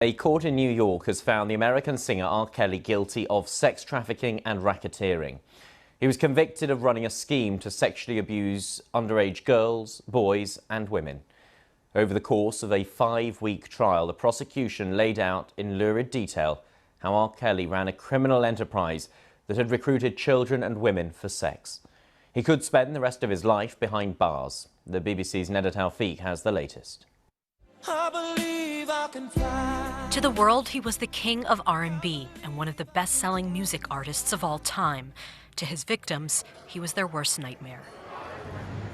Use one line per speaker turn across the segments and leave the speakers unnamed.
A court in New York has found the American singer R.Kelly guilty of sex trafficking and racketeering. He was convicted of running a scheme to sexually abuse underage girls, boys and women. Over the course of a 5-week trial, the prosecution laid out in lurid detail how R.Kelly ran a criminal enterprise that had recruited children and women for sex. He could spend the rest of his life behind bars. The BBC's Neda Tawfiq has the latest.
To the world, he was the king of R&B and one of the best-selling music artists of all time. To his victims, he was their worst nightmare.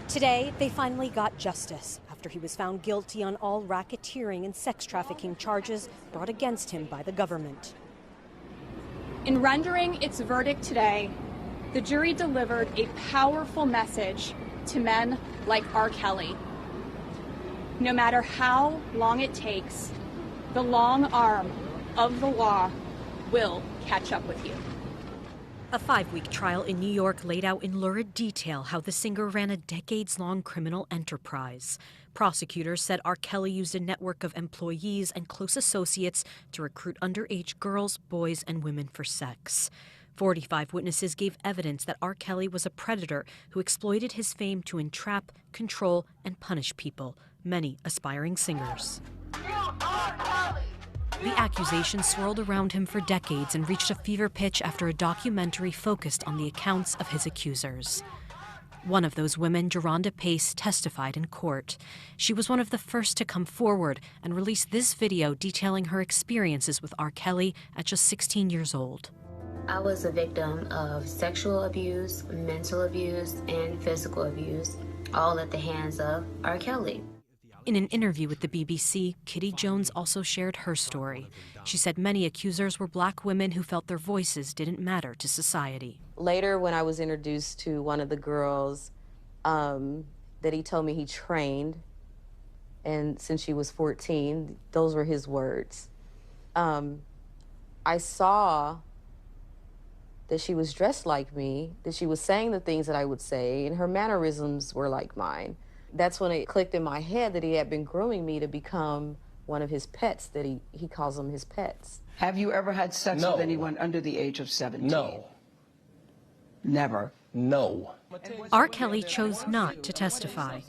Today, they finally got justice after he was found guilty on all racketeering and sex trafficking charges brought against him by the government.
In rendering its verdict today, the jury delivered a powerful message to men like R.Kelly. No matter how long it takes, the long arm of the law will catch up with you.
A 5-week trial in New York laid out in lurid detail how the singer ran a decades-long criminal enterprise. Prosecutors said R.Kelly used a network of employees and close associates to recruit underage girls, boys, and women for sex. 45 witnesses gave evidence that R.Kelly was a predator who exploited his fame to entrap, control, and punish people, many aspiring singers. The accusations swirled around him for decades and reached a fever pitch after a documentary focused on the accounts of his accusers. One of those women, Geronda Pace, testified in court. She was one of the first to come forward and release this video detailing her experiences with R.Kelly at just 16 years old.
I was a victim of sexual abuse, mental abuse, and physical abuse, all at the hands of R.Kelly.
In an interview with the BBC, Kitty Jones also shared her story. She said many accusers were black women who felt their voices didn't matter to society.
Later, when I was introduced to one of the girls that he told me he trained, and since she was 14, those were his words. I saw that she was dressed like me, that she was saying the things that I would say, and her mannerisms were like mine. That's when it clicked in my head that he had been grooming me to become one of his pets, that he calls them his pets.
Have you ever had sex
No.
with anyone under the age of 17?
No.
Never?
No.
R.Kelly chose not to testify.